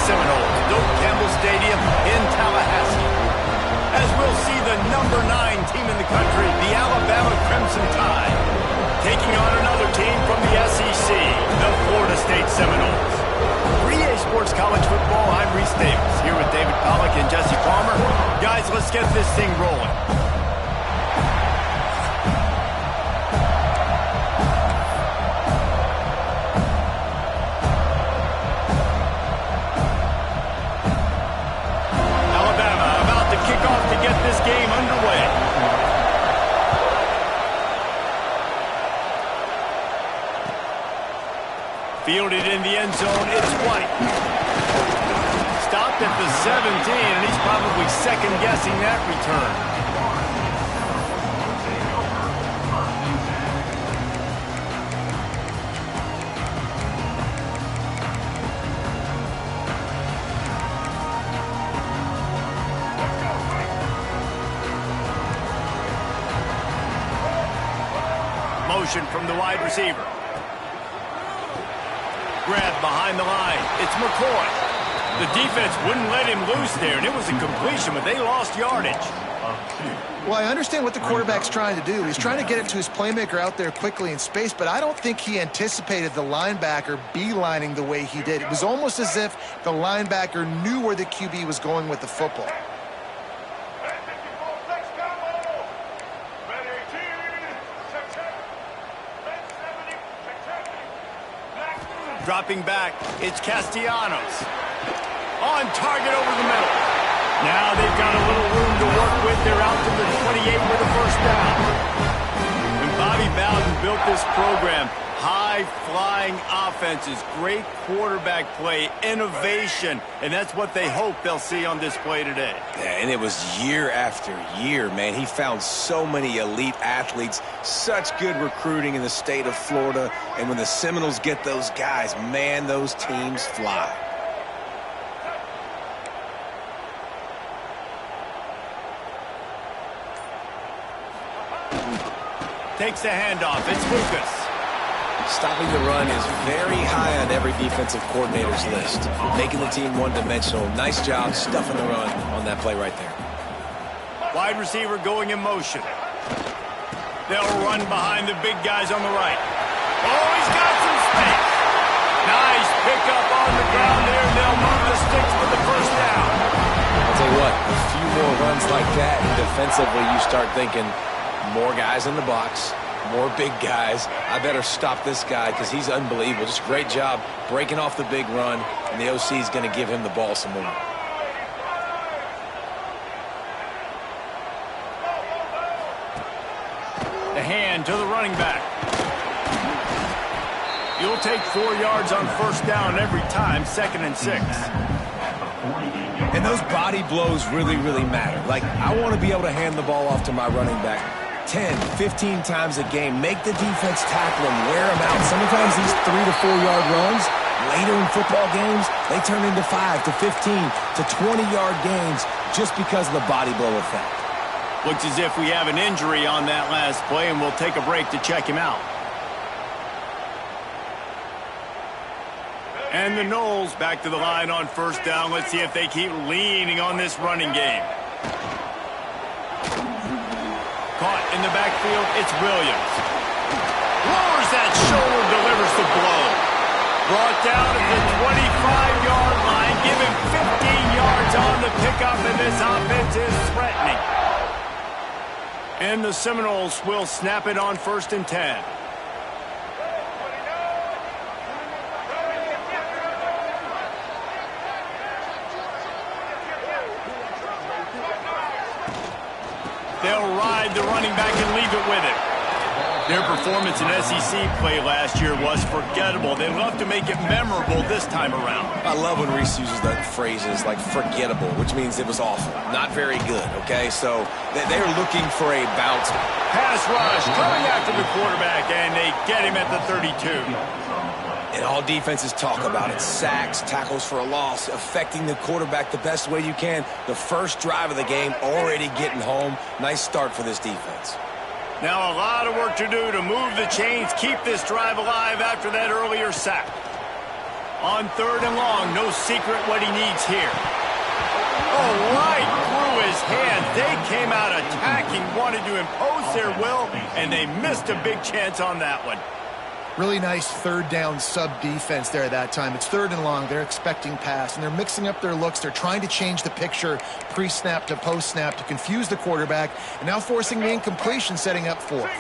Seminoles, Doak Campbell Stadium in Tallahassee. As we'll see the number 9 team in the country, the Alabama Crimson Tide, taking on another team from the SEC, the Florida State Seminoles. 3A Sports College Football, I'm Reese Davis, here with David Pollack and Jesse Palmer. Guys, let's get this thing rolling. Alabama about to kick off to get this game underway. Fielded in the end zone, it's White. Stopped at the 17, and he's probably second-guessing that return. Motion from the wide receiver. Grab behind the line. It's McCoy. The defense wouldn't let him loose there, and it was a completion, but they lost yardage. Well, I understand what the quarterback's trying to do. He's trying to get it to his playmaker out there quickly in space, but I don't think he anticipated the linebacker beelining the way he did. It was almost as if the linebacker knew where the QB was going with the football. Dropping back, it's Castellanos. On target over the middle. Now they've got a little room to work with. They're out to the 28 with a first down. When Bobby Bowden built this program, high-flying offenses, great quarterback play, innovation, and that's what they hope they'll see on display today. Yeah, and it was year after year, man. He found so many elite athletes, such good recruiting in the state of Florida, and when the Seminoles get those guys, man, those teams fly. Takes the handoff. It's Lucas. Stopping the run is very high on every defensive coordinator's list. Making the team one-dimensional. Nice job stuffing the run on that play right there. Wide receiver going in motion. They'll run behind the big guys on the right. Oh, he's got some space. Nice pickup on the ground there. They'll move the sticks for the first down. I'll tell you what, a few more runs like that, and defensively you start thinking, more guys in the box, more big guys. I better stop this guy because he's unbelievable. Just a great job breaking off the big run, and the OC is going to give him the ball some more. The hand to the running back. You'll take 4 yards on first down every time, 2nd and 6. And those body blows really, really matter. Like, I want to be able to hand the ball off to my running back 10, 15 times a game. Make the defense tackle him, wear him out. Sometimes these 3 to 4 yard runs, later in football games, they turn into 5 to 15 to 20 yard gains just because of the body blow effect. Looks as if we have an injury on that last play, and we'll take a break to check him out. And the Noles back to the line on first down. Let's see if they keep leaning on this running game. Caught in the backfield, it's Williams. Lowers that shoulder, delivers the blow. Brought down at the 25-yard line. Give him 15 yards on the pickup, and this offense is threatening. And the Seminoles will snap it on 1st and 10. They'll ride the running back and leave it with it. Their performance in SEC play last year was forgettable. They love to make it memorable this time around. I love when Reese uses that phrases like forgettable, which means it was awful, not very good, okay? So they're looking for a bounce. Pass rush coming after the quarterback, and they get him at the 32. And all defenses talk about it. Sacks, tackles for a loss, affecting the quarterback the best way you can. The first drive of the game, already getting home. Nice start for this defense. Now a lot of work to do to move the chains, keep this drive alive after that earlier sack. On 3rd and long, no secret what he needs here. Oh, right through his hands. They came out attacking, wanted to impose their will, and they missed a big chance on that one. Really nice 3rd down sub-defense there at that time. It's 3rd and long. They're expecting pass, and they're mixing up their looks. They're trying to change the picture pre-snap to post-snap to confuse the quarterback, and now forcing the incompletion, setting up 4th.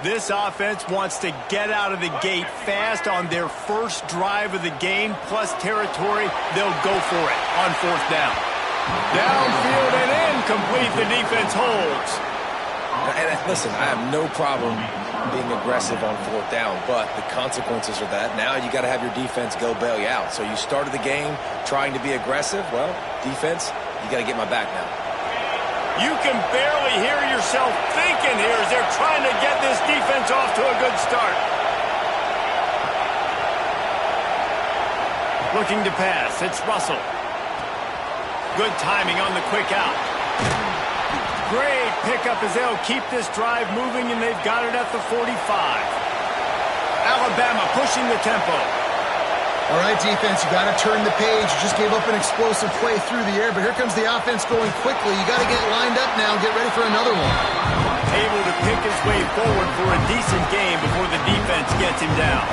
This offense wants to get out of the gate fast on their first drive of the game, plus territory. They'll go for it on 4th down. Downfield and incomplete. The defense holds. And listen, I have no problem being aggressive on 4th down, but the consequences are that now you got to have your defense go bail you out. So you started the game trying to be aggressive. Well, defense, you got to get my back now. You can barely hear yourself thinking here as they're trying to get this defense off to a good start. Looking to pass. It's Russell. Good timing on the quick out. Great pickup as they'll keep this drive moving, and they've got it at the 45. Alabama pushing the tempo. All right, defense, you got to turn the page. You just gave up an explosive play through the air, but here comes the offense going quickly. You got to get lined up now and get ready for another one. Able to pick his way forward for a decent game before the defense gets him down.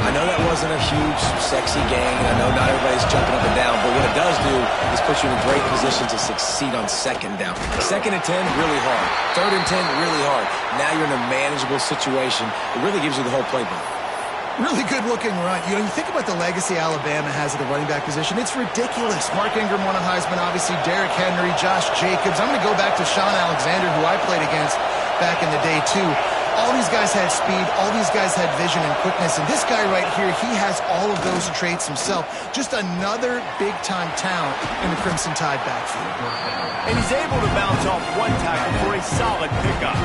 I know that wasn't a huge, sexy game, and I know not everybody's jumping up and down, but what it does do is put you in a great position to succeed on 2nd down. 2nd and 10, really hard. 3rd and 10, really hard. Now you're in a manageable situation. It really gives you the whole playbook. Really good-looking run. You know, you think about the legacy Alabama has at the running back position. It's ridiculous. Mark Ingram won a Heisman, obviously. Derrick Henry, Josh Jacobs. I'm going to go back to Sean Alexander, who I played against back in the day, too. All these guys had speed. All these guys had vision and quickness. And this guy right here, he has all of those traits himself. Just another big-time talent in the Crimson Tide backfield. And he's able to bounce off one tackle for a solid pickup.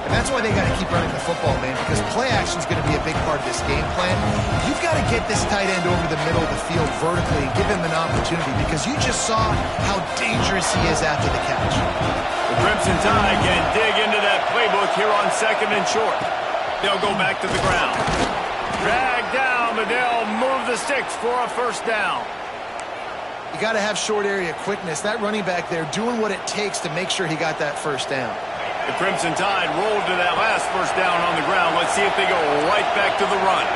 And that's why they got to keep running the football, man, because play action is going to be a big part of this game plan. You've got to get this tight end over the middle of the field vertically and give him an opportunity, because you just saw how dangerous he is after the catch. The Crimson Tide can dig into that playbook here on 2nd and short. They'll go back to the ground. Drag down, but they'll move the sticks for a 1st down. You got to have short area quickness. That running back there doing what it takes to make sure he got that 1st down. The Crimson Tide rolled to that last 1st down on the ground. Let's see if they go right back to the run.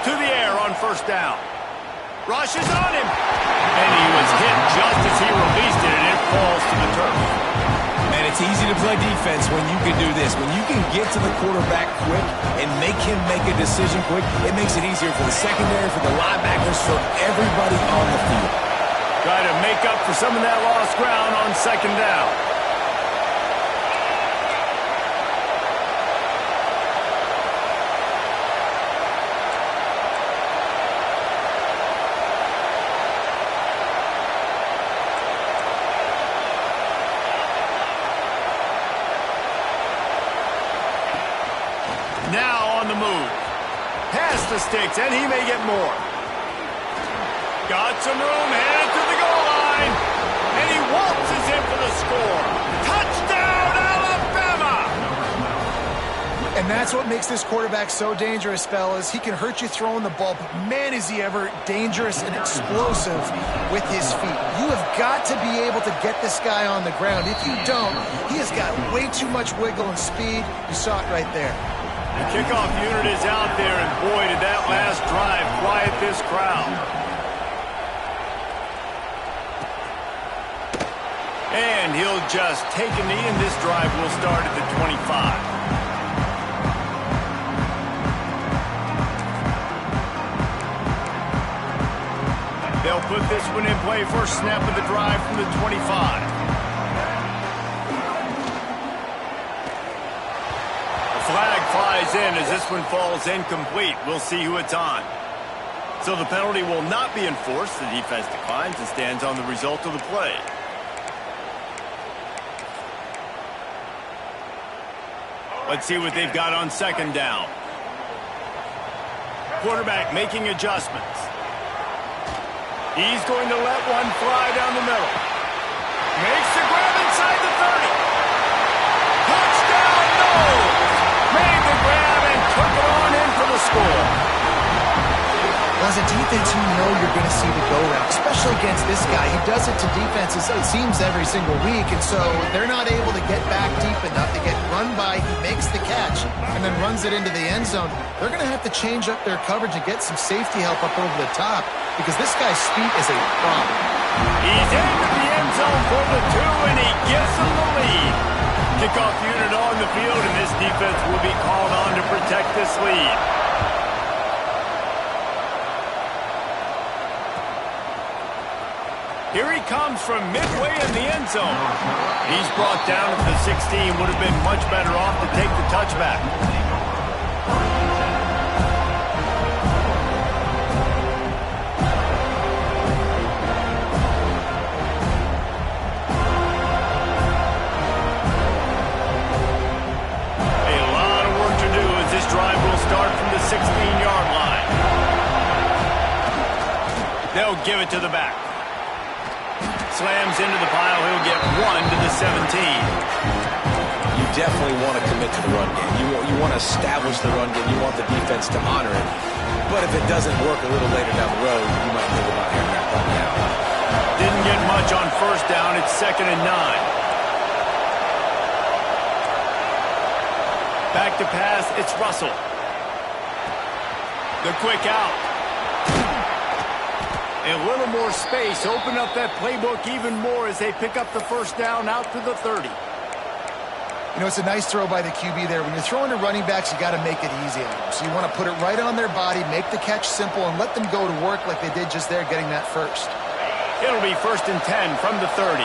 To the air on 1st down. Rush is on him. And he was hit just as he released it, and it falls to the turf. And it's easy to play defense when you can do this. When you can get to the quarterback quick and make him make a decision quick, it makes it easier for the secondary, for the linebackers, for everybody on the field. Try to make up for some of that lost ground on 2nd down. Now on the move. Past the sticks, and he may get more. Got some room, headed to the goal line. And he waltzes in for the score. Touchdown, Alabama! And that's what makes this quarterback so dangerous, fellas. He can hurt you throwing the ball, but man, is he ever dangerous and explosive with his feet. You have got to be able to get this guy on the ground. If you don't, he has got way too much wiggle and speed. You saw it right there. The kickoff unit is out there, and boy, did that last drive quiet this crowd. And he'll just take a knee, and this drive will start at the 25. They'll put this one in play. First snap of the drive from the 25. The flag flies in as this one falls incomplete. We'll see who it's on. So the penalty will not be enforced. The defense declines and stands on the result of the play. Let's see what they've got on 2nd down. Quarterback making adjustments. He's going to let one fly down the middle. Makes the grab inside the 30. Touchdown, no! Made the grab and took it on score. Well, as a defense, you know you're going to see the go route, especially against this guy. He does it to defenses, it seems, every single week, and so they're not able to get back deep enough. They get run by, he makes the catch, and then runs it into the end zone. They're going to have to change up their coverage and get some safety help up over the top because this guy's speed is a problem. He's into the end zone for the 2, and he gives them the lead. Kickoff unit on the field, and this defense will be called on to protect this lead. Here he comes from midway in the end zone. He's brought down at the 16. Would have been much better off to take the touchback. A lot of work to do as this drive will start from the 16-yard line. They'll give it to the back. Slams into the pile. He'll get 1 to the 17. You definitely want to commit to the run game. You want to establish the run game. You want the defense to honor it. But if it doesn't work a little later down the road, you might think about having that punt out. Didn't get much on first down. It's 2nd and 9. Back to pass. It's Russell. The quick out. A little more space, open up that playbook even more as they pick up the first down out to the 30. You know, it's a nice throw by the QB there. When you're throwing to running backs, you got to make it easy on them. So you want to put it right on their body, make the catch simple, and let them go to work like they did just there, getting that first. It'll be 1st and 10 from the 30.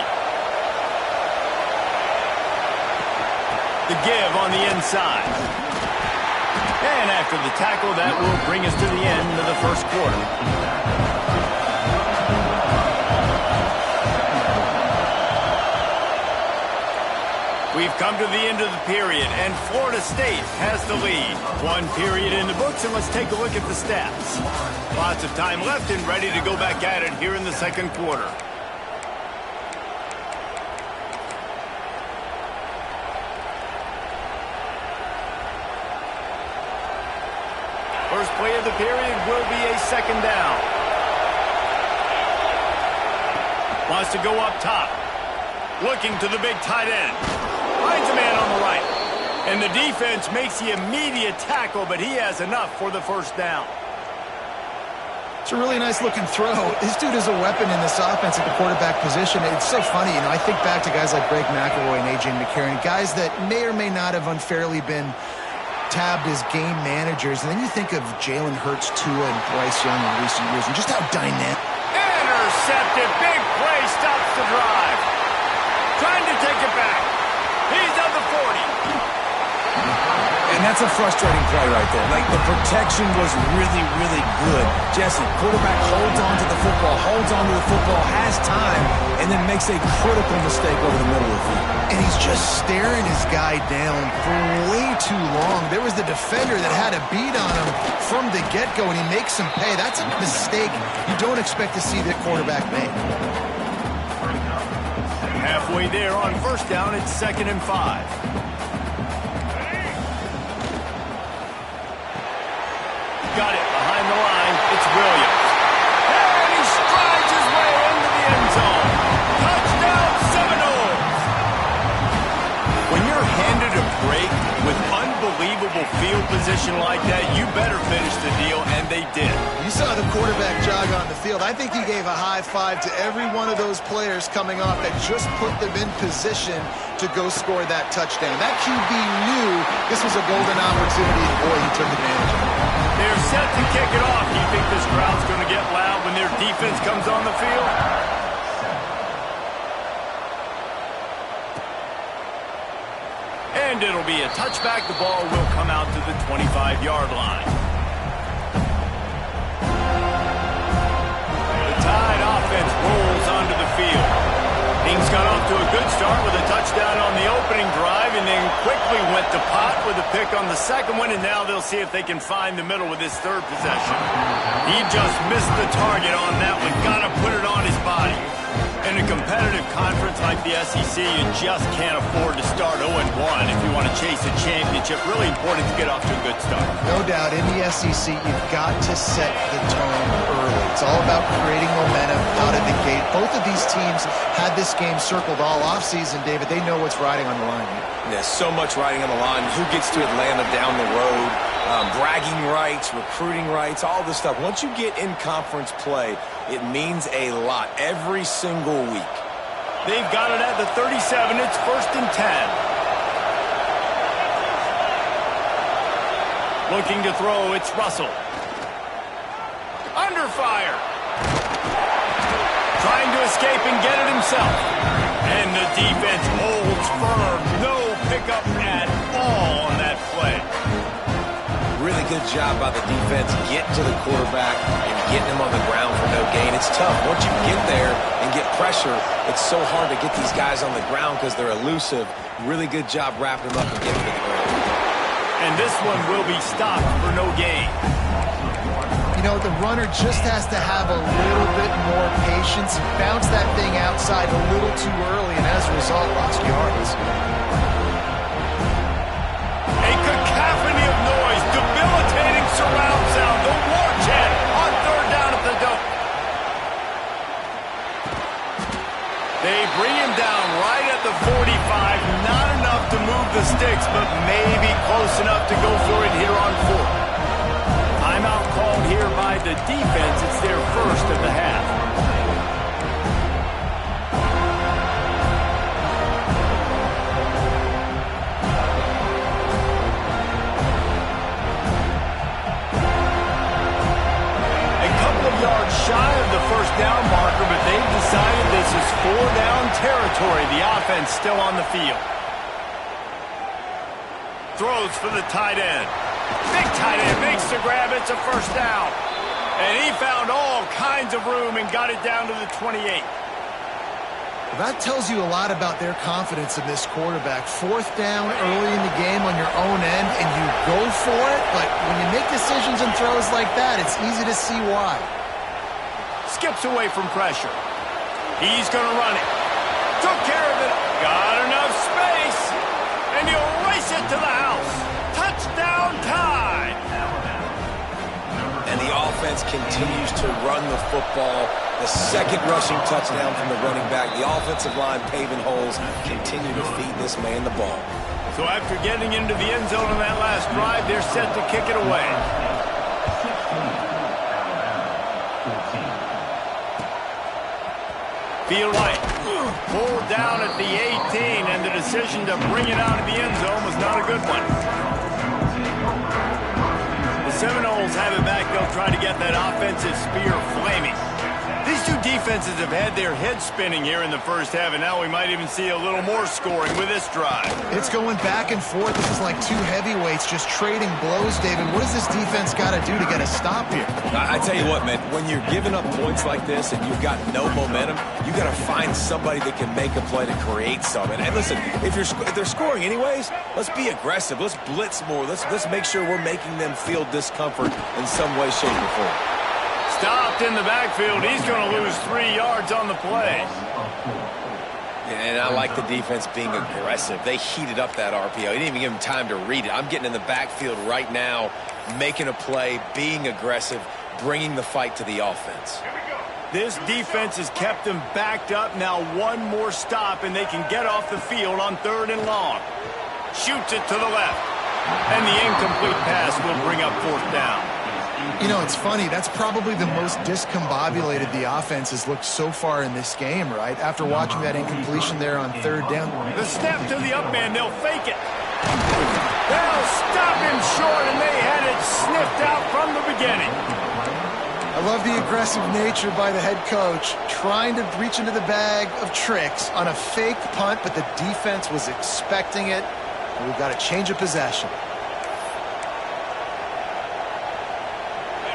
The give on the inside. And after the tackle, that will bring us to the end of the first quarter. We've come to the end of the period, and Florida State has the lead. 1 period in the books, and let's take a look at the stats. Lots of time left and ready to go back at it here in the second quarter. First play of the period will be a 2nd down. Wants to go up top. Looking to the big tight end. Finds a man on the right. And the defense makes the immediate tackle, but he has enough for the first down. It's a really nice-looking throw. This dude is a weapon in this offense at the quarterback position. It's so funny, you know, I think back to guys like Greg McElroy and A.J. McCarron, guys that may or may not have unfairly been tabbed as game managers. And then you think of Jalen Hurts, Tua, and Bryce Young in recent years, and just how dynamic. Intercepted. Big play stops the drive. Trying to take it back. He's on the 40. And that's a frustrating play right there. Like, the protection was really, really good. Jesse, quarterback holds on to the football, has time, and then makes a critical mistake over the middle of the field. And he's just staring his guy down for way too long. There was the defender that had a beat on him from the get-go, and he makes him pay. That's a mistake you don't expect to see the quarterback make. Halfway there on first down, it's 2nd and 5. Got it behind the line. It's Williams. And he strides his way into the end zone. Touchdown, Seminoles. When you're handed a break with unbelievable field position like that, you better finish the deal, and they did. You saw the quarterback jog on the field. I think he gave a high five to every one of those players coming off that just put them in position to go score that touchdown. That QB knew this was a golden opportunity, and boy, he took advantage of it. They're set to kick it off. Do you think this crowd's going to get loud when their defense comes on the field? And it'll be a touchback. The ball will come out to the 25-yard line. The Tide offense rolls onto the field. Ings got off to a good start with a touchdown on the opening drive and then quickly went to Pott with a pick on the second one, and now they'll see if they can find the middle with his third possession. He just missed the target on that one. Got to put it on his body. In a competitive conference like like the SEC, you just can't afford to start 0-1 if you want to chase a championship. Really important to get off to a good start. No doubt, in the SEC, you've got to set the tone early. It's all about creating momentum out of the gate. Both of these teams had this game circled all offseason, David. They know what's riding on the line here. There's so much riding on the line. Who gets to Atlanta down the road? Bragging rights, recruiting rights, all this stuff. Once you get in conference play, it means a lot every single week. They've got it at the 37. It's 1st and 10. Looking to throw, it's Russell. Under fire. Trying to escape and get it himself. And the defense holds firm. No pickup at all on that play. Really good job by the defense getting to the quarterback and getting him on the ground for no gain. It's tough. Once you get there and get pressure, it's so hard to get these guys on the ground because they're elusive. Really good job wrapping them up and getting to the ground. And this one will be stopped for no gain. You know, the runner just has to have a little bit more patience. Bounce that thing outside a little too early, and as a result, lost yards. A cacophony of noise, debilitating surround sound, the war chant on 3rd down at the dope. They bring him down right at the 45, not enough to move the sticks, but maybe close enough to go for it here on 4th. Timeout called here by the defense. It's their first of the half. Yards shy of the 1st down marker, but they've decided this is 4-down territory. The offense still on the field. Throws for the tight end. Big tight end makes the grab. It's a 1st down. And he found all kinds of room and got it down to the 28. That tells you a lot about their confidence in this quarterback. 4th down early in the game on your own end, and you go for it. But when you make decisions and throws like that, it's easy to see why. Skips away from pressure. He's going to run it. Took care of it. Got enough space. And he'll race it to the house. Touchdown time. And the offense continues to run the football. The 2nd rushing touchdown from the running back. The offensive line paving holes. Continue to feed this man the ball. So after getting into the end zone on that last drive, they're set to kick it away. Field right. Pulled down at the 18, and the decision to bring it out of the end zone was not a good one. The Seminoles have it back. They'll try to get that offensive spear flaming. These two defenses have had their heads spinning here in the first half, and now we might even see a little more scoring with this drive. It's going back and forth. This is like two heavyweights just trading blows, David. What does this defense got to do to get a stop here? I tell you what, man, when you're giving up points like this and you've got no momentum, you got to find somebody that can make a play to create something. And listen, if they're scoring anyways, let's be aggressive. Let's blitz more. Let's make sure we're making them feel discomfort in some way, shape, or form. Stopped in the backfield. He's going to lose 3 yards on the play. And I like the defense being aggressive. They heated up that RPO. He didn't even give him time to read it. I'm getting in the backfield right now, making a play, being aggressive, bringing the fight to the offense. This defense has kept them backed up. Now one more stop, and they can get off the field on 3rd and long. Shoots it to the left. And the incomplete pass will bring up 4th down. You know, it's funny. That's probably the most discombobulated the offense has looked so far in this game, right? After watching that incompletion there on 3rd down. The snap to the up man. They'll fake it. They'll stop him short, and they had it sniffed out from the beginning. I love the aggressive nature by the head coach, trying to reach into the bag of tricks on a fake punt, but the defense was expecting it. And we've got a change of possession.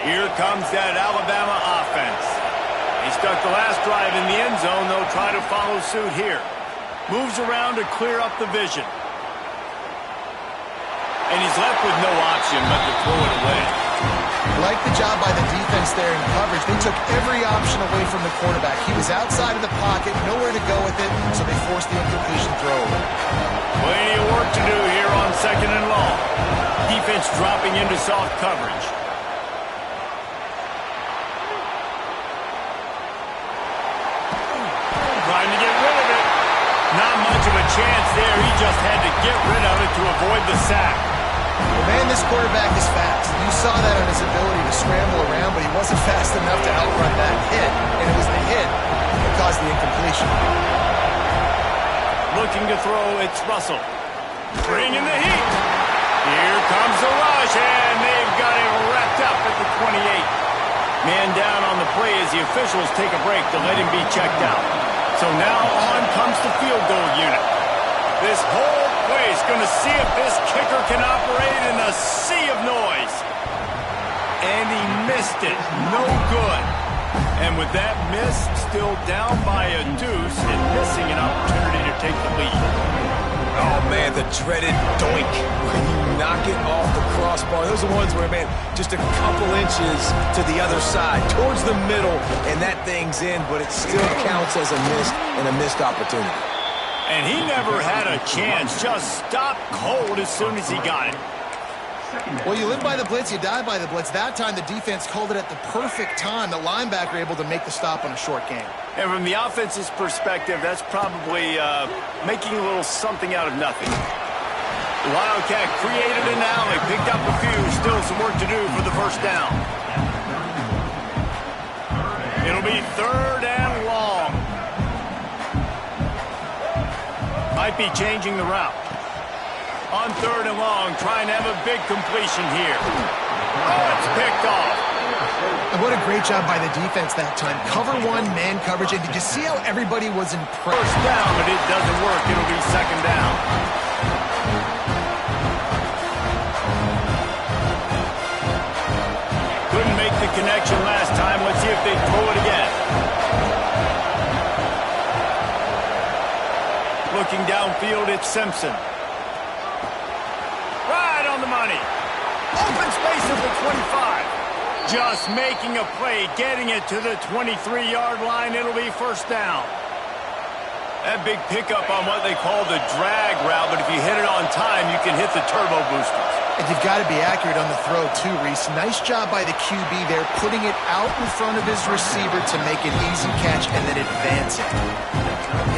Here comes that Alabama offense. He stuck the last drive in the end zone. They'll try to follow suit here. Moves around to clear up the vision. And he's left with no option but to throw it away. Like the job by the defense there in coverage. They took every option away from the quarterback. He was outside of the pocket, nowhere to go with it, so they forced the incompletion throw. Plenty of work to do here on 2nd and long. Defense dropping into soft coverage. Trying to get rid of it. Not much of a chance there. He just had to get rid of it to avoid the sack. Well, man, this quarterback is fast. You saw that on his ability to scramble around, but he wasn't fast enough to outrun that hit, and it was the hit that caused the incompletion. Looking to throw, it's Russell. Bringing the heat. Here comes the rush, and they've got it wrapped up at the 28. Man down on the play as the officials take a break to let him be checked out. So now on comes the field goal unit. This whole place going to see if this kicker can operate in a sea of noise. And he missed it. No good. And with that miss, still down by a deuce and missing an opportunity to take the lead. Oh, man, the dreaded doink. When you knock it off the crossbar. Those are ones where, man, just a couple inches to the other side, towards the middle, and that thing's in, but it still counts as a miss and a missed opportunity. And he never had a chance. Just stopped cold as soon as he got it. Well, you live by the blitz, you die by the blitz. That time the defense called it at the perfect time. The linebacker able to make the stop on a short game. And from the offense's perspective, that's probably making a little something out of nothing. The Wildcat created an alley, picked up a few, still some work to do for the first down. It'll be 3rd and long. Might be changing the route. On 3rd and long, trying to have a big completion here. Oh, it's picked off. And what a great job by the defense that time. Cover one, man coverage, and did you see how everybody was impressed? First down, but it doesn't work. It'll be 2nd down. Couldn't make the connection last time. Let's see if they throw it again. Looking downfield, it's Simpson. Right on the money. Open space at the 25. Just making a play, getting it to the 23-yard line. It'll be 1st down. That big pickup on what they call the drag route, but if you hit it on time, you can hit the turbo boosters. And you've got to be accurate on the throw, too, Reese. Nice job by the QB there, putting it out in front of his receiver to make an easy catch and then advance it.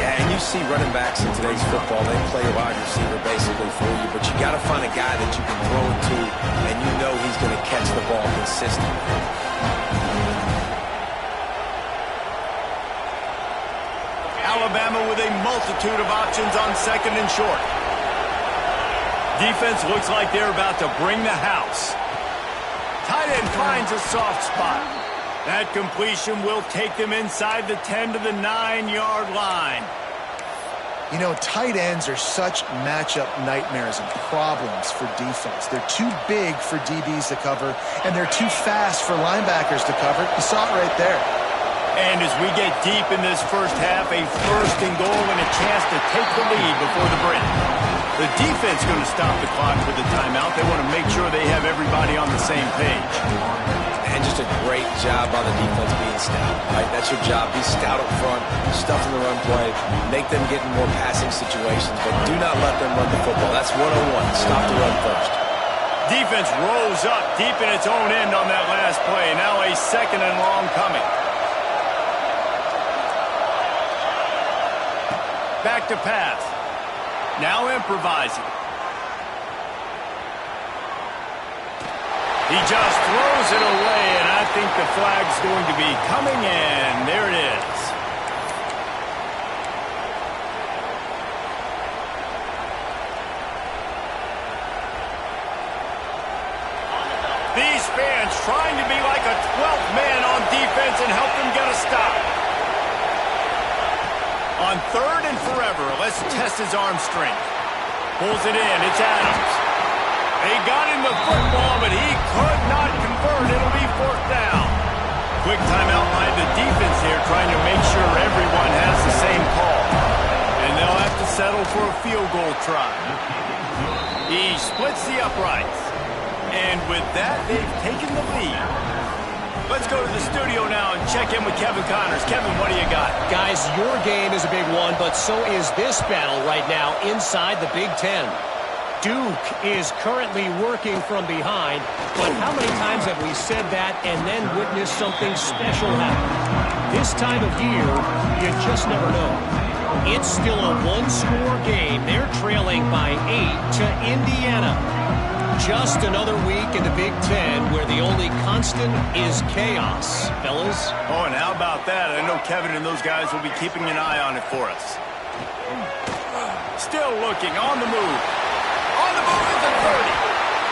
Yeah, and you see running backs in today's football, they play a wide receiver basically for you, but you got to find a guy that you can throw it to, and you know he's going to catch the ball consistently. Alabama with a multitude of options on 2nd and short. Defense looks like they're about to bring the house. Tight end finds a soft spot. That completion will take them inside the 10 to the 9-yard line. You know, tight ends are such matchup nightmares and problems for defense. They're too big for DBs to cover, and they're too fast for linebackers to cover. You saw it right there. And as we get deep in this first half, a 1st and goal and a chance to take the lead before the break. The defense going to stop the clock with the timeout. They want to make sure they have everybody on the same page. And just a great job by the defense being stout, right? That's your job. Be stout up front, stuff in the run play, make them get in more passing situations, but do not let them run the football. That's 101. Stop the run first. Defense rose up deep in its own end on that last play. Now a 2nd and long coming. Back to pass. Now improvising. He just throws it away, and I think the flag's going to be coming in. There it is. These fans trying to be like a 12th man on defense and help them get a stop. On 3rd and forever, let's test his arm strength. Pulls it in. It's Adams. They got him the football, but he could not convert. It'll be 4th down. Quick timeout by the defense here, trying to make sure everyone has the same call. And they'll have to settle for a field goal try. He splits the uprights. And with that, they've taken the lead. Let's go to the studio now and check in with Kevin Connors. Kevin, what do you got? Guys, your game is a big one, but so is this battle right now inside the Big Ten. Duke is currently working from behind, but how many times have we said that and then witnessed something special happen? This time of year, you just never know. It's still a one-score game. They're trailing by 8 to Indiana. Just another week in the Big Ten where the only constant is chaos, fellas. Oh, and how about that? I know Kevin and those guys will be keeping an eye on it for us. Still looking, on the move. On the move at the 30.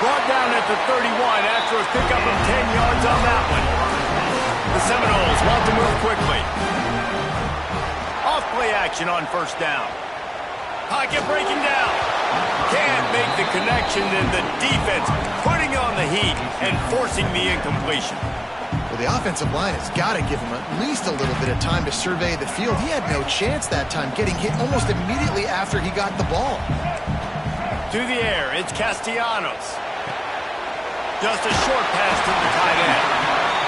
Brought down at the 31 after a pickup of 10 yards on that one. The Seminoles want to move quickly. Off play action on first down. Pocket breaking down. Can't make the connection, and the defense putting on the heat and forcing the incompletion. Well, the offensive line has got to give him at least a little bit of time to survey the field. He had no chance that time, getting hit almost immediately after he got the ball. To the air, it's Castellanos. Just a short pass to the tight end.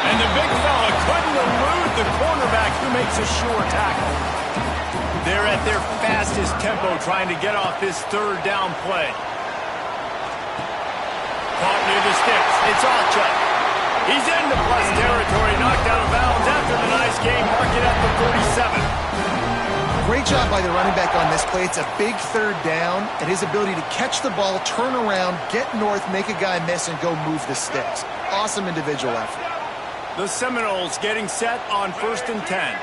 And the big fella couldn't elude the cornerback who makes a sure tackle. They're at their fastest tempo trying to get off this third down play. Caught near the sticks. It's Alchuk. He's into plus territory, knocked out of bounds after the nice game, mark it at the 47. Great job by the running back on this play. It's a big third down, and his ability to catch the ball, turn around, get north, make a guy miss, and go move the sticks. Awesome individual effort. The Seminoles getting set on 1st and 10.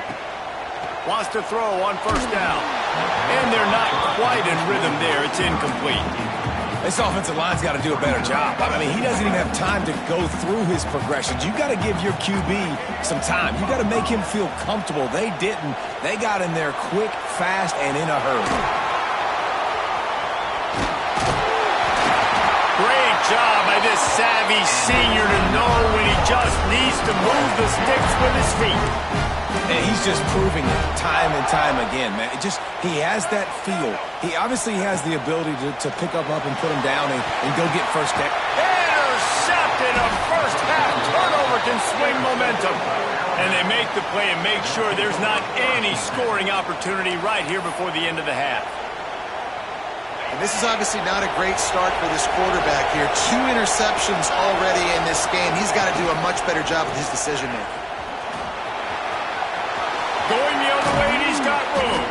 Wants to throw on first down. And they're not quite in rhythm there. It's incomplete. This offensive line's got to do a better job. I mean, he doesn't even have time to go through his progressions. You got to give your QB some time. You got to make him feel comfortable. They didn't. They got in there quick, fast, and in a hurry. Great job by this savvy senior to know when he just needs to move the sticks with his feet. And he's just proving it time and time again, man. He has that feel. He obviously has the ability to pick up and put him down and go get first down. Intercepted. A first half turnover can swing momentum. And they make the play and make sure there's not any scoring opportunity right here before the end of the half. And this is obviously not a great start for this quarterback here. 2 interceptions already in this game. He's got to do a much better job with his decision-making. Going the other way, and he's got room.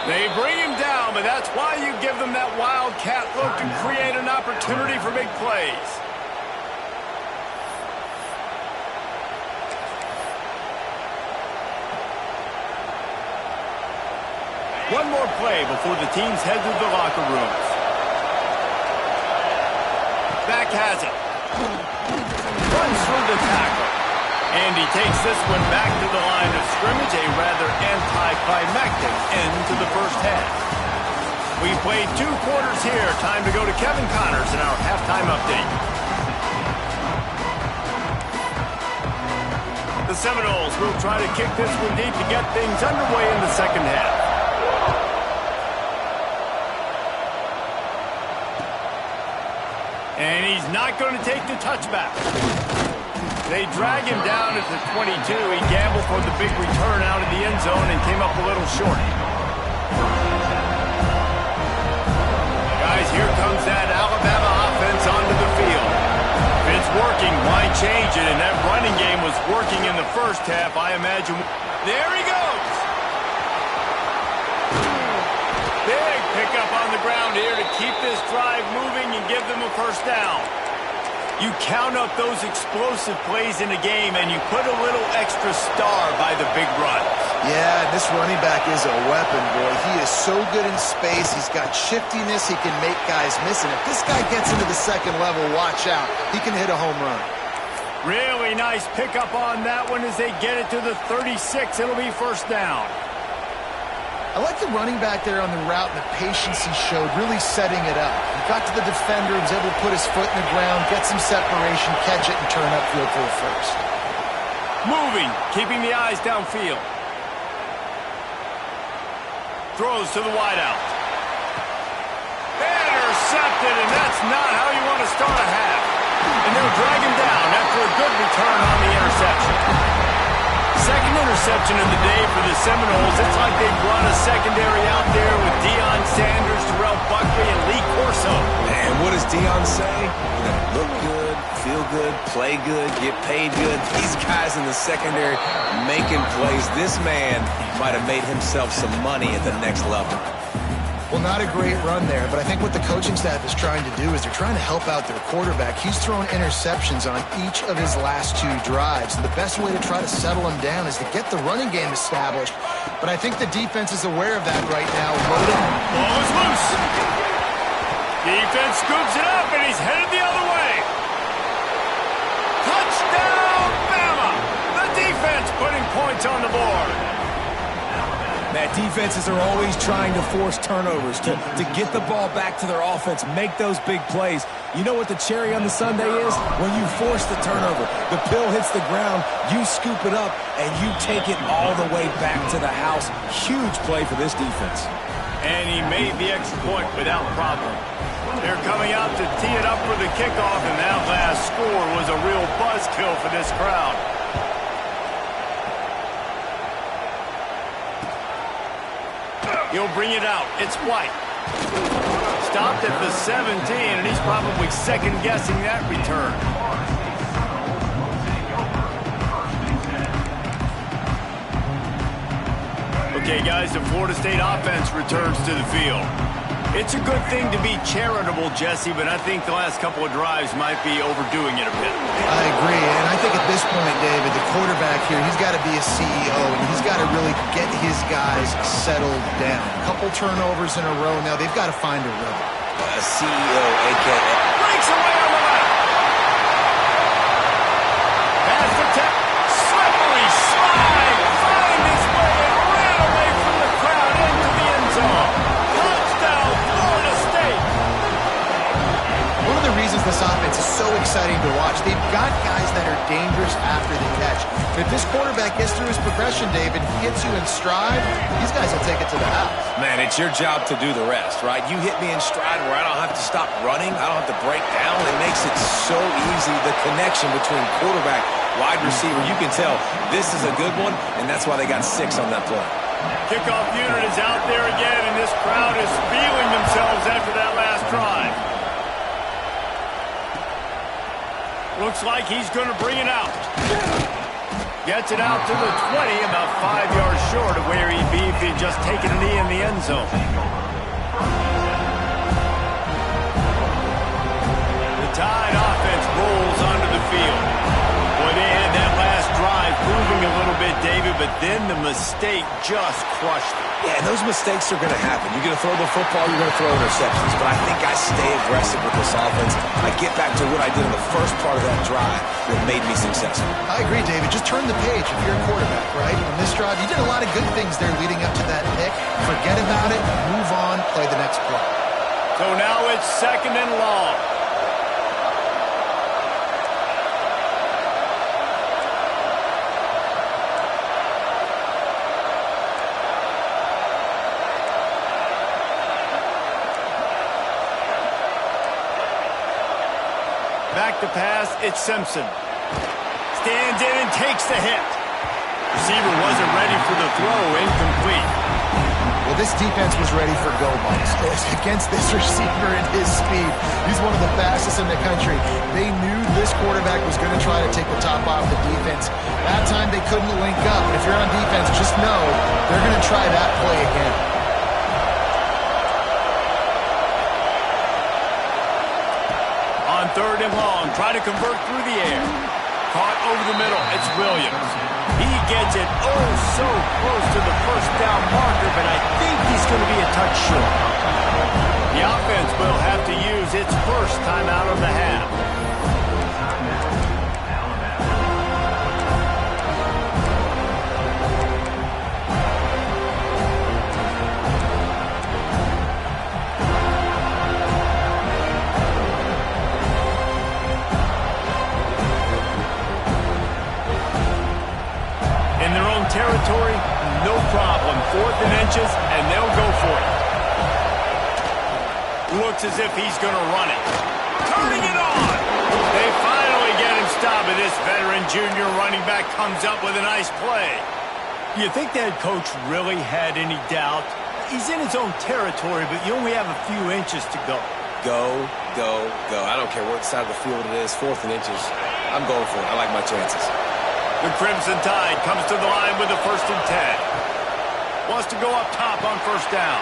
They bring him down, but that's why you give them that wildcat look to create an opportunity for big plays. One more play before the teams head to the locker rooms. Back has it. Runs through the tackle. And he takes this one back to the line of scrimmage, a rather anticlimactic end to the first half. We played 2 quarters here. Time to go to Kevin Connors in our halftime update. The Seminoles will try to kick this one deep to get things underway in the second half. And he's not going to take the touchback. They drag him down at the 22. He gambled for the big return out of the end zone and came up a little short. Guys, here comes that Alabama offense onto the field. If it's working, why change it? And that running game was working in the first half, I imagine. There he goes. Big pickup on the ground here to keep this drive moving and give them a first down. You count up those explosive plays in a game, and you put a little extra star by the big runs. Yeah, this running back is a weapon, boy. He is so good in space. He's got shiftiness. He can make guys miss. And if this guy gets into the second level, watch out. He can hit a home run. Really nice pickup on that one as they get it to the 36. It'll be first down. I like the running back there on the route and the patience he showed, really setting it up. He got to the defender, was able to put his foot in the ground, get some separation, catch it, and turn upfield for a first. Moving, keeping the eyes downfield. Throws to the wideout. Intercepted, and that's not how you want to start a half. they'll drag him down after a good return on the interception. Second interception of the day for the Seminoles. It's like they brought a secondary out there with Deion Sanders, Terrell Buckley, and Lee Corso. And what does Deion say? Look good, feel good, play good, get paid good. These guys in the secondary making plays. This man might have made himself some money at the next level. Well, not a great run there, but I think what the coaching staff is trying to do is they're trying to help out their quarterback. He's thrown interceptions on each of his last 2 drives, and the best way to try to settle him down is to get the running game established. But I think the defense is aware of that right now. Ball is loose. Defense scoops it up, and he's headed the other way. Touchdown, Bama! The defense putting points on the board. That defenses are always trying to force turnovers, to get the ball back to their offense, make those big plays. You know what the cherry on the sundae is? When you force the turnover, the pill hits the ground, you scoop it up, and you take it all the way back to the house. Huge play for this defense. And he made the extra point without problem. They're coming out to tee it up for the kickoff, and that last score was a real buzzkill for this crowd. He'll bring it out. It's White. Stopped at the 17, and he's probably second-guessing that return. Okay, guys, the Florida State offense returns to the field. It's a good thing to be charitable, Jesse, but I think the last couple of drives might be overdoing it a bit. I agree, and I think at this point, David, the quarterback here, he's got to be a CEO, and he's got to really get his guys settled down. A couple turnovers in a row now. They've got to find a rhythm. A CEO, a.k.a. Breaks away on the left. Pass attempt. Slippery slide. Find his way and ran away from the crowd into the end zone. Touchdown, Florida State. One of the reasons this offense is so exciting to watch, they've got guys that are dangerous after the catch. If this quarterback gets through his progression, David, he gets you in stride, these guys will take it to the house. Man, it's your job to do the rest, right? You hit me in stride where I don't have to stop running. I don't have to break down. It makes it so easy. The connection between quarterback, wide receiver, you can tell this is a good one, and that's why they got 6 on that play. Kickoff unit is out there again, and this crowd is feeling themselves after that last drive. Looks like he's going to bring it out. Gets it out to the 20, about 5 yards short of where he'd be if he'd just taken a knee in the end zone. The Tide offense rolls onto the field. Boy, they had that last drive moving a little bit, David, but then the mistake just crushed them. Yeah, and those mistakes are going to happen. You're going to throw the football, you're going to throw interceptions. But I think I stay aggressive with this offense. I get back to what I did in the first part of that drive that made me successful. I agree, David. Just turn the page if you're a quarterback, right? On this drive, you did a lot of good things there leading up to that pick. Forget about it, move on, play the next play. So now it's 2nd and long. Back to pass, it's Simpson. Stands in and takes the hit. Receiver wasn't ready for the throw, incomplete. Well, this defense was ready for go balls. Against this receiver and his speed, he's one of the fastest in the country. They knew this quarterback was going to try to take the top off the defense. That time they couldn't link up. But if you're on defense, just know they're going to try that play again. On 3rd and long, try to convert through the air. Caught over the middle, it's Williams. He gets it oh so close to the first down marker, but I think he's going to be a touch short. The offense will have to use its first timeout of the half. Territory, no problem. 4th and inches, and they'll go for it. Looks as if he's going to run it. Turning it on. They finally Big-time stop, and this veteran junior running back comes up with a nice play. You think the head coach really had any doubt? He's in his own territory, but you only have a few inches to go. Go, go, go. I don't care what side of the field it is, 4th and inches. I'm going for it. I like my chances. The Crimson Tide comes to the line with a 1st and 10. Wants to go up top on 1st down.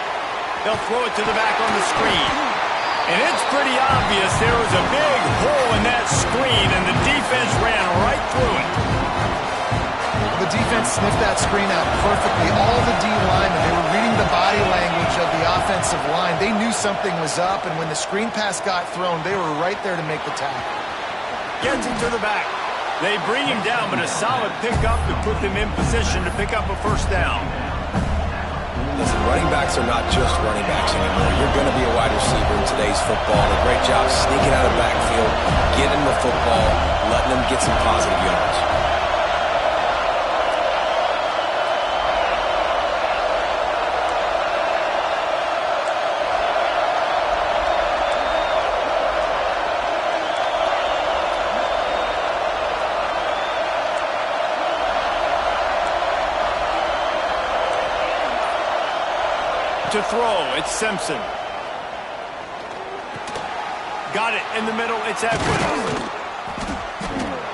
They'll throw it to the back on the screen. And it's pretty obvious there was a big hole in that screen, and the defense ran right through it. The defense sniffed that screen out perfectly. All the D linemen, they were reading the body language of the offensive line. They knew something was up, and when the screen pass got thrown, they were right there to make the tackle. Gets him to the back. They bring him down, but a solid pickup to put them in position to pick up a 1st down. Listen, running backs are not just running backs anymore. You're going to be a wide receiver in today's football. And a great job sneaking out of the backfield, getting the football, letting them get some positive yards. To throw, it's Simpson. Got it in the middle, it's Edwards.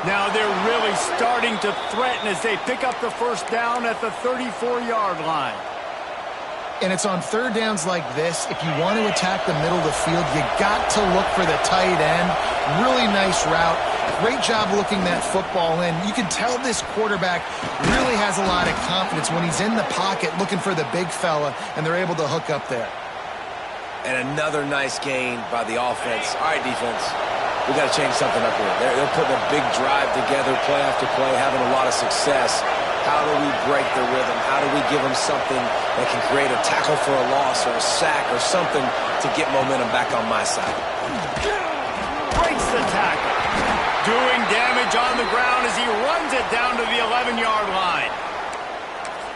Now they're really starting to threaten as they pick up the 1st down at the 34-yard line. And it's on 3rd downs like this. If you want to attack the middle of the field, you got to look for the tight end. Really nice route. Great job looking that football in. You can tell this quarterback really has a lot of confidence when he's in the pocket looking for the big fella, and they're able to hook up there. And another nice gain by the offense. All right, defense, we got to change something up here. They're putting a big drive together, play after play, having a lot of success. How do we break the rhythm? How do we give them something that can create a tackle for a loss or a sack or something to get momentum back on my side? Breaks the tackle. Doing damage on the ground as he runs it down to the 11-yard line.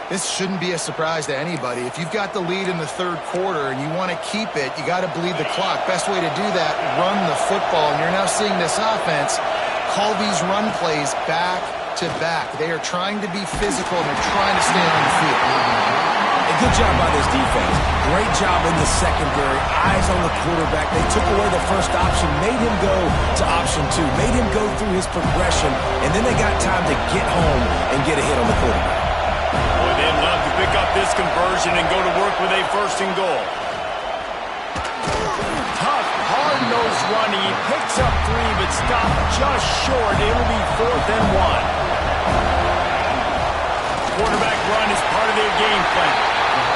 This shouldn't be a surprise to anybody. If you've got the lead in the 3rd quarter and you want to keep it, you got to bleed the clock. Best way to do that, run the football. And you're now seeing this offense call these run plays back to back. They are trying to be physical and they're trying to stay on the field. A good job by this defense. Great job in the secondary. Eyes on the quarterback. They took away the 1st option, made him go to option 2, made him go through his progression, and then they got time to get home and get a hit on the quarterback. Boy, they'd love to pick up this conversion and go to work with a 1st and goal. Tough, hard-nosed running. He picks up 3, but stopped just short. It'll be 4th and 1. Quarterback run is part of their game plan.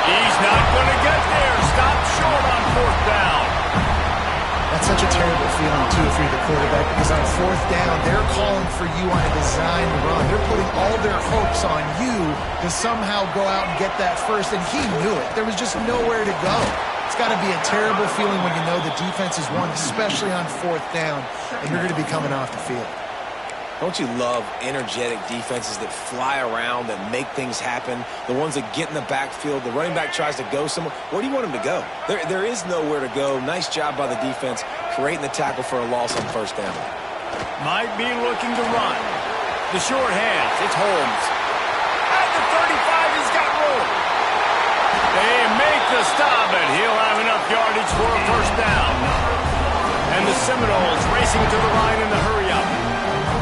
He's not going to get there. Stopped short on 4th down. That's such a terrible feeling, too, if you're the quarterback, because on 4th down, they're calling for you on a designed run. They're putting all their hopes on you to somehow go out and get that 1st, and he knew it. There was just nowhere to go. It's got to be a terrible feeling when you know the defense has won, especially on 4th down, and you're going to be coming off the field. Don't you love energetic defenses that fly around, that make things happen? The ones that get in the backfield, the running back tries to go somewhere. Where do you want him to go? There is nowhere to go. Nice job by the defense, creating the tackle for a loss on 1st down. Might be looking to run. The short hands, it's Holmes. At the 35, he's got room. They make the stop, and he'll have enough yardage for a 1st down. And the Seminoles racing to the line in the hurry-up.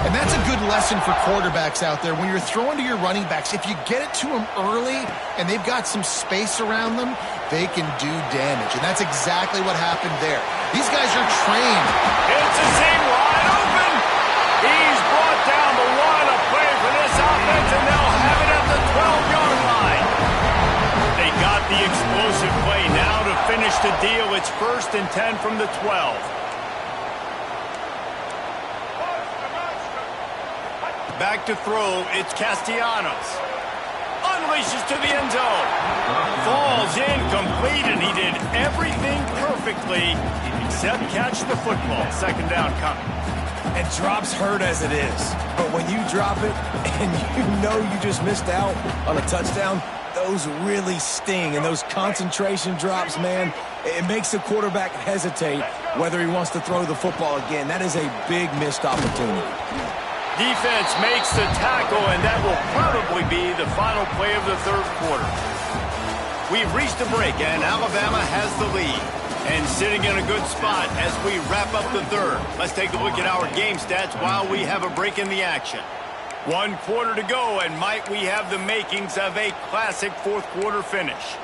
And that's a good lesson for quarterbacks out there. When you're throwing to your running backs, if you get it to them early and they've got some space around them, they can do damage. And that's exactly what happened there. These guys are trained. It's a seam wide open. He's brought down the one, a play for this offense, and they'll have it at the 12-yard line. They got the explosive play now to finish the deal. It's 1st and 10 from the 12. Back to throw, it's Castellanos. Unleashes to the end zone. Falls incomplete, and he did everything perfectly except catch the football. 2nd down coming. And drops hurt as it is. But when you drop it and you know you just missed out on a touchdown, those really sting. And those concentration drops, man, it makes the quarterback hesitate whether he wants to throw the football again. That is a big missed opportunity. Defense makes the tackle, and that will probably be the final play of the third quarter. We've reached a break, and Alabama has the lead. And sitting in a good spot as we wrap up the third. Let's take a look at our game stats while we have a break in the action. 1 quarter to go, and might we have the makings of a classic fourth quarter finish.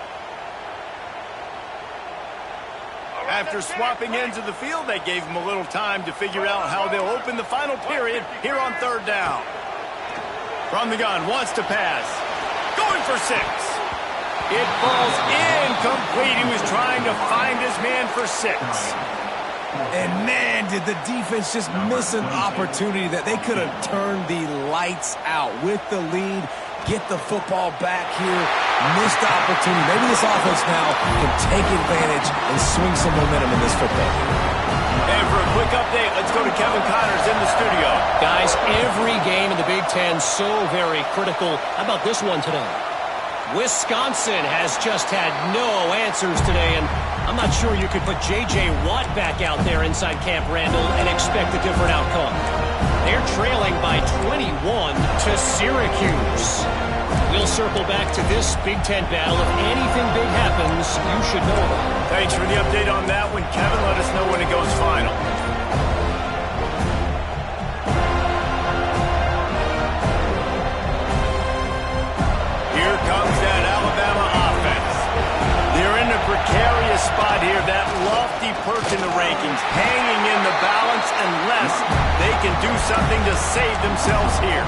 After swapping ends of the field, they gave them a little time to figure out how they'll open the final period here on third down. From the gun, wants to pass. Going for 6. It falls incomplete. He was trying to find his man for 6. And man, did the defense just miss an opportunity that they could have turned the lights out with the lead. Get the football back here. Missed opportunity. Maybe this offense now can take advantage and swing some momentum in this football game. And for a quick update, let's go to Kevin Connors in the studio. Guys, every game in the Big Ten so very critical. How about this one today? Wisconsin has just had no answers today, and I'm not sure you could put J.J. Watt back out there inside Camp Randall and expect a different outcome. They're trailing by 21 to Syracuse. We'll circle back to this Big Ten battle. If anything big happens, you should know about it. Thanks for the update on that one, Kevin. Let us know when it goes final. Here comes that Alabama offense. They're in a precarious spot here, that lofty perch in the rankings, hanging in the balance unless they can do something to save themselves here.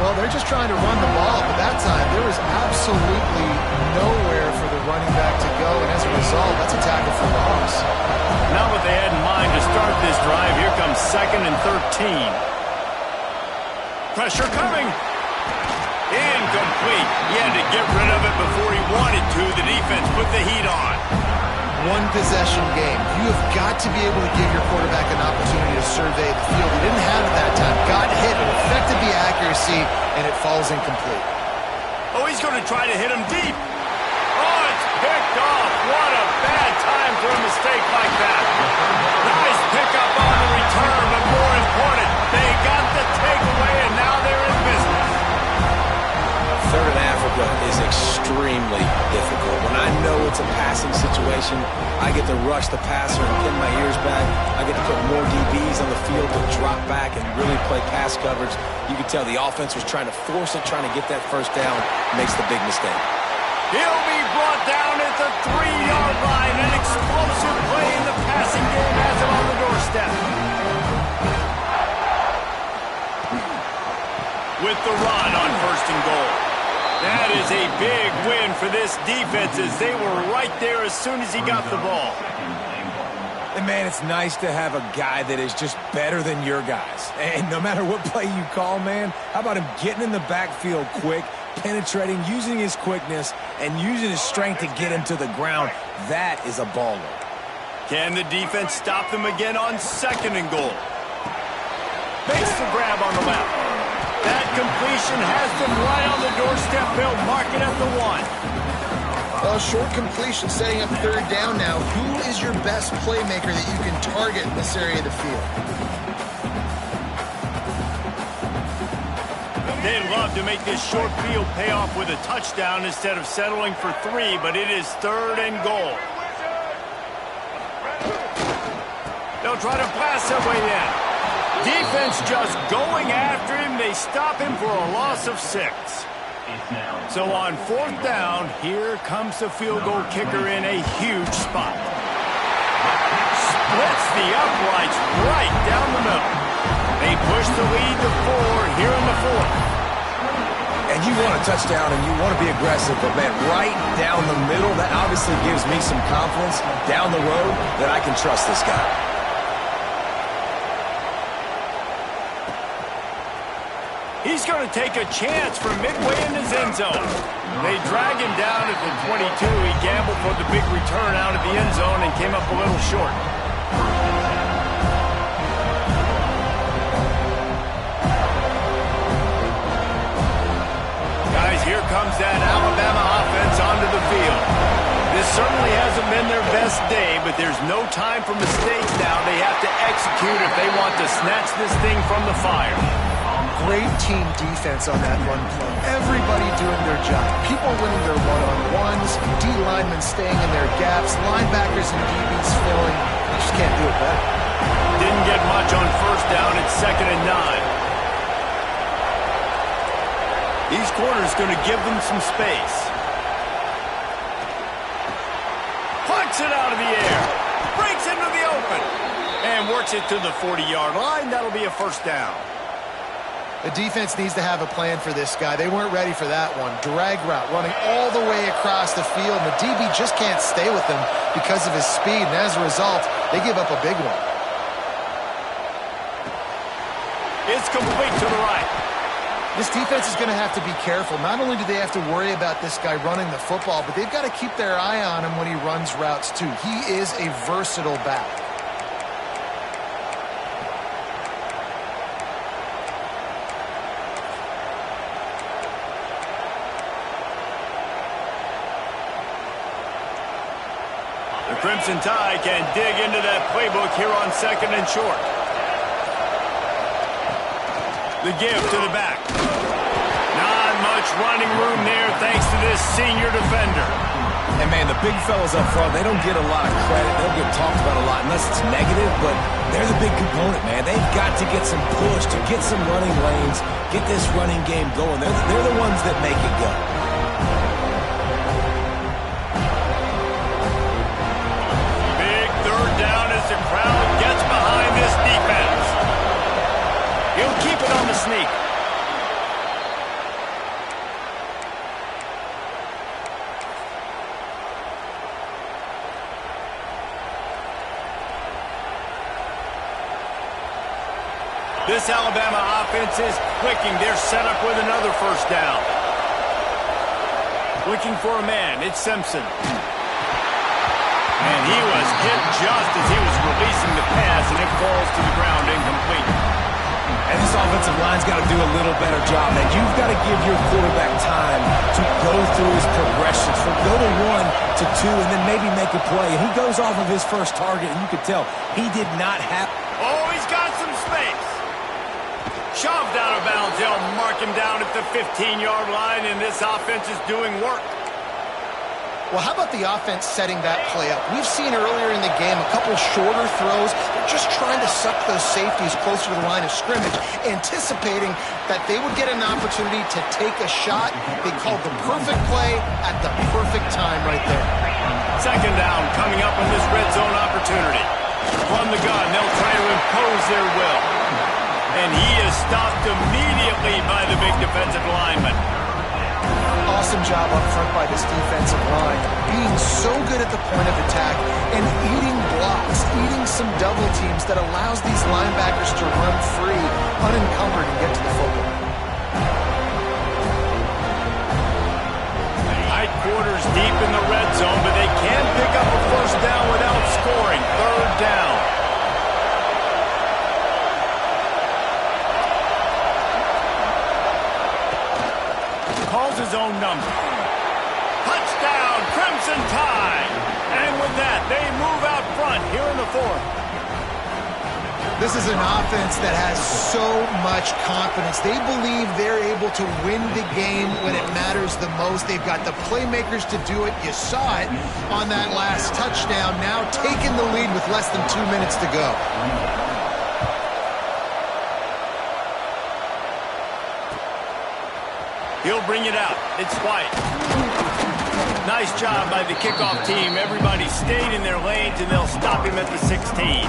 Well, they're just trying to run the ball, but that time there was absolutely nowhere for the running back to go, and as a result, that's a tackle for loss. Not what they had in mind to start this drive. Here comes 2nd and 13. Pressure coming. Incomplete. He had to get rid of it before he wanted to. The defense put the heat on. One possession game. You have got to be able to give your quarterback an opportunity to survey the field. He didn't have it that time. Got hit. It affected the accuracy, and it falls incomplete. Oh, he's going to try to hit him deep. Oh, it's picked off. What a bad time for a mistake like that. Nice pickup on the return, but more important, they got the takeaway, and now they're in business. Third in Africa is extremely difficult. When I know it's a passing situation, I get to rush the passer and pin my ears back. I get to put more DBs on the field to drop back and really play pass coverage. You can tell the offense was trying to force it, trying to get that first down, makes the big mistake. He'll be brought down at the 3-yard line. An explosive play in the passing game has him on the doorstep. With the run on 1st and goal. That is a big win for this defense as they were right there as soon as he got the ball. And, man, it's nice to have a guy that is just better than your guys. And no matter what play you call, man, how about him getting in the backfield quick, penetrating, using his quickness, and using his strength to get him to the ground. That is a baller. Can the defense stop them again on 2nd and goal? Makes the grab on the left. That completion has them right on the doorstep. They'll mark it at the 1. Well, short completion, setting up 3rd down now. Who is your best playmaker that you can target in this area of the field? They'd love to make this short field pay off with a touchdown instead of settling for 3, but it is 3rd and goal. They'll try to blast their way in. Defense just going after him. They stop him for a loss of 6. So on 4th down, here comes the field goal kicker in a huge spot. Splits the uprights right down the middle. They push the lead to 4 here in the 4th. And you want a touchdown and you want to be aggressive, but, man, right down the middle, that obviously gives me some confidence down the road that I can trust this guy. He's going to take a chance from midway in his end zone. They drag him down at the 22. He gambled for the big return out of the end zone and came up a little short. Guys, here comes that Alabama offense onto the field. This certainly hasn't been their best day, but there's no time for mistakes now. They have to execute if they want to snatch this thing from the fire. great team defense on that run play. Everybody doing their job. People winning their one-on-ones, D linemen staying in their gaps, linebackers and DBs filling. You just can't do it better. Didn't get much on first down. It's 2nd and 9. These corners going to give them some space. Plucks it out of the air. Breaks into the open. And works it to the 40-yard line. That'll be a first down. The defense needs to have a plan for this guy. They weren't ready for that one. Drag route running all the way across the field. And the DB just can't stay with him because of his speed. And as a result, they give up a big one. It's complete to the right. This defense is going to have to be careful. Not only do they have to worry about this guy running the football, but they've got to keep their eye on him when he runs routes too. He is a versatile back. The Crimson Tide can dig into that playbook here on 2nd and short. The give to the back. Not much running room there thanks to this senior defender. And, man, the big fellas up front, they don't get a lot of credit. They don't get talked about a lot unless it's negative, but they're the big component, man. They've got to get some push, to get some running lanes, get this running game going. They're the ones that make it go. Big 3rd down as the crowd gets behind this defense. He'll keep it on the sneak. This Alabama offense is clicking. They're set up with another first down. Looking for a man. It's Simpson. And he was hit just as he was releasing the pass, and it falls to the ground incomplete. And this offensive line's got to do a little better job, man. You've got to give your quarterback time to go through his progressions, from go to 1 to 2, and then maybe make a play. And he goes off of his first target, and you could tell he did not have... Oh, he's got some space. Shoved out of bounds. They'll mark him down at the 15-yard line, and this offense is doing work. Well, how about the offense setting that play up? We've seen earlier in the game a couple shorter throws. They're just trying to suck those safeties closer to the line of scrimmage, anticipating that they would get an opportunity to take a shot. They called the perfect play at the perfect time right there. 2nd down coming up on this red zone opportunity. From the gun, they'll try to impose their will. And he is stopped immediately by the big defensive lineman. Awesome job up front by this defensive line, being so good at the point of attack and eating blocks, eating some double teams that allows these linebackers to run free, unencumbered, and get to the football. Tight quarters deep in the red zone, but they can pick up a first down without scoring. 3rd down. Calls his own number. Touchdown, Crimson Tide. And with that, they move out front here in the 4th. This is an offense that has so much confidence. They believe they're able to win the game when it matters the most. They've got the playmakers to do it. You saw it on that last touchdown. Now taking the lead with less than 2 minutes to go. He'll bring it out. It's White. Nice job by the kickoff team. Everybody stayed in their lanes, and they'll stop him at the 16.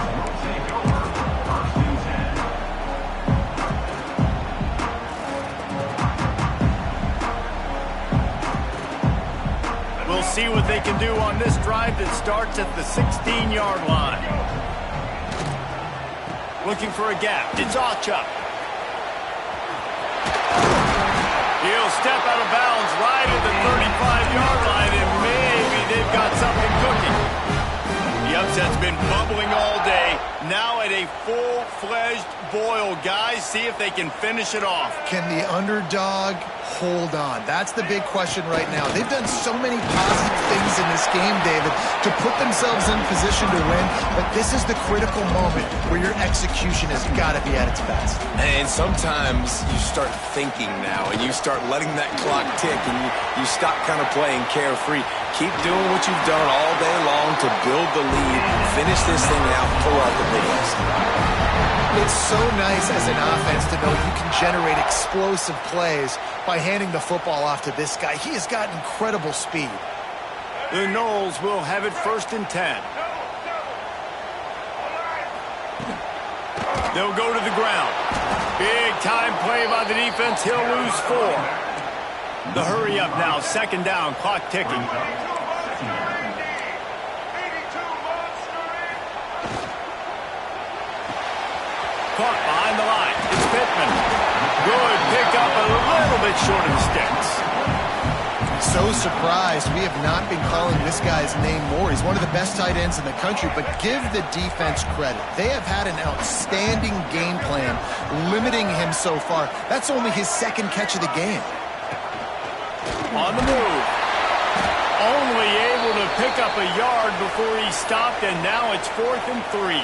We'll see what they can do on this drive that starts at the 16-yard line. Looking for a gap. It's Ochuck. He'll step out of bounds right at the 35-yard line, and maybe they've got something cooking. The upset's been bubbling all day. Now at a full-fledged boil. Guys, see if they can finish it off. Can the underdog hold on? That's the big question right now. They've done so many positive things in this game, David, to put themselves in position to win, but this is the critical moment where your execution has got to be at its best. And sometimes you start thinking now, and you start letting that clock tick, and you stop kind of playing carefree. Keep doing what you've done all day long to build the lead, finish this thing out, pull out the big ones. It's so nice as an offense to know you can generate explosive plays by handing the football off to this guy. He has got incredible speed. The Noles will have it 1st and 10. They'll go to the ground. Big time play by the defense. He'll lose 4. The hurry up now. 2nd down. Clock ticking. Caught behind the line. It's Pittman. Good pick up, a little bit short of the sticks. So surprised we have not been calling this guy's name more. He's one of the best tight ends in the country, but give the defense credit. They have had an outstanding game plan limiting him so far. That's only his 2nd catch of the game. On the move. Only able to pick up a yard before he stopped, and now it's 4th and 3.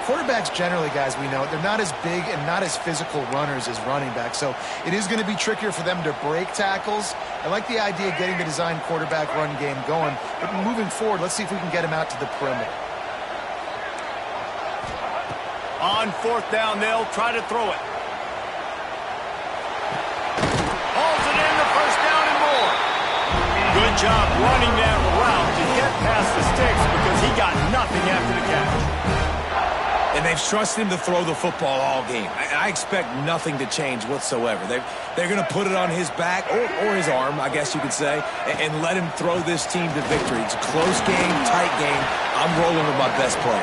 Quarterbacks generally, guys, we know, they're not as big and not as physical runners as running backs, so it is going to be trickier for them to break tackles. I like the idea of getting the design quarterback run game going, but moving forward, let's see if we can get him out to the perimeter. On 4th down, they'll try to throw it. Hauls it in, the 1st down and more. Good job running that route to get past the sticks because he got nothing after the catch. And they've trusted him to throw the football all game. I expect nothing to change whatsoever. They're going to put it on his back, or his arm, I guess you could say, and let him throw this team to victory. It's a close game, tight game. I'm rolling with my best play.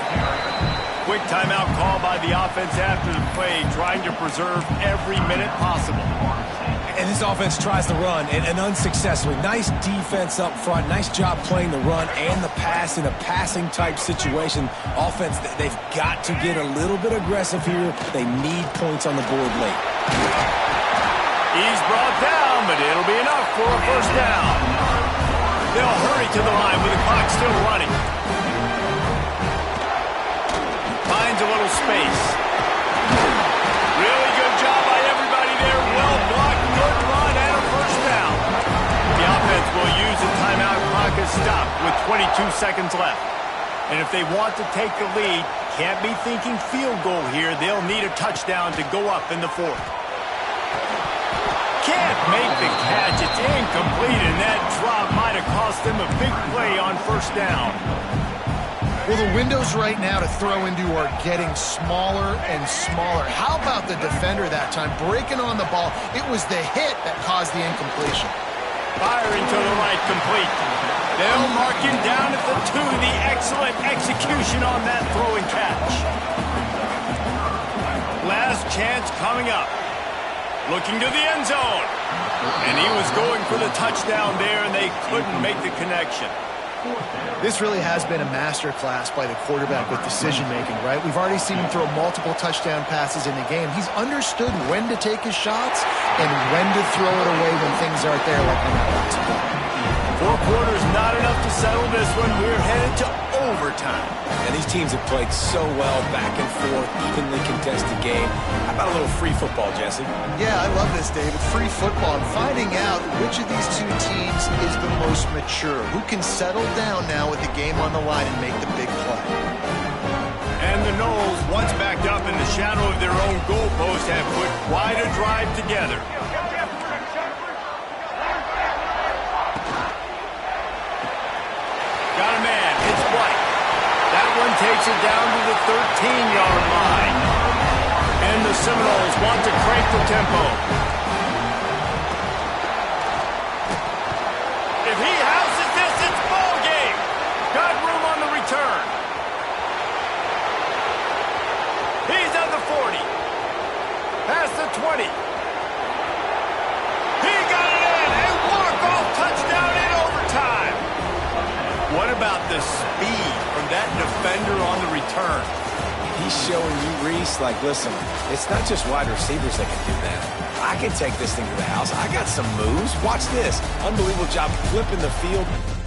Quick timeout call by the offense after the play, trying to preserve every minute possible. And this offense tries to run, and unsuccessfully. Nice defense up front. Nice job playing the run and the pass in a passing-type situation. Offense, they've got to get a little bit aggressive here. They need points on the board late. He's brought down, but it'll be enough for a 1st down. They'll hurry to the line with the clock still running. Finds a little space. Really good job by everybody there. Well blocked, good run, and a 1st down. The offense will use the timeout. Clock is stopped with 22 seconds left. And if they want to take the lead, can't be thinking field goal here. They'll need a touchdown to go up in the 4th. Can't make the catch. It's incomplete, and that drop might have cost them a big play on 1st down. Well, the windows right now to throw into are getting smaller and smaller. How about the defender that time breaking on the ball? It was the hit that caused the incompletion. Firing to the right, complete. They'll mark him down at the 2. The excellent execution on that throw and catch. Last chance coming up. Looking to the end zone. And he was going for the touchdown there, and they couldn't make the connection. This really has been a masterclass by the quarterback with decision-making, right? We've already seen him throw multiple touchdown passes in the game. He's understood when to take his shots and when to throw it away when things aren't there, like on that last play. 4 quarters, not enough to settle this one. We're headed to overtime. And these teams have played so well, back and forth, evenly contested game. How about a little free football, Jesse? Yeah, I love this, David. Free football. I'm finding out which of these 2 teams is the most mature. Who can settle down now with the game on the line and make the big play. And the Noles, once backed up in the shadow of their own goalpost, have put quite a drive together. Got a man. It's White. That one takes it down to the 13-yard line. And the Seminoles want to crank the tempo. If he houses this, it's ball game. Got room on the return. He's at the 40. Past the 20. He got it in. A walk-off touchdown in overtime. What about the speed from that defender on the return? He's showing you, Reese, like, listen, it's not just wide receivers that can do that. I can take this thing to the house. I got some moves. Watch this. Unbelievable job flipping the field.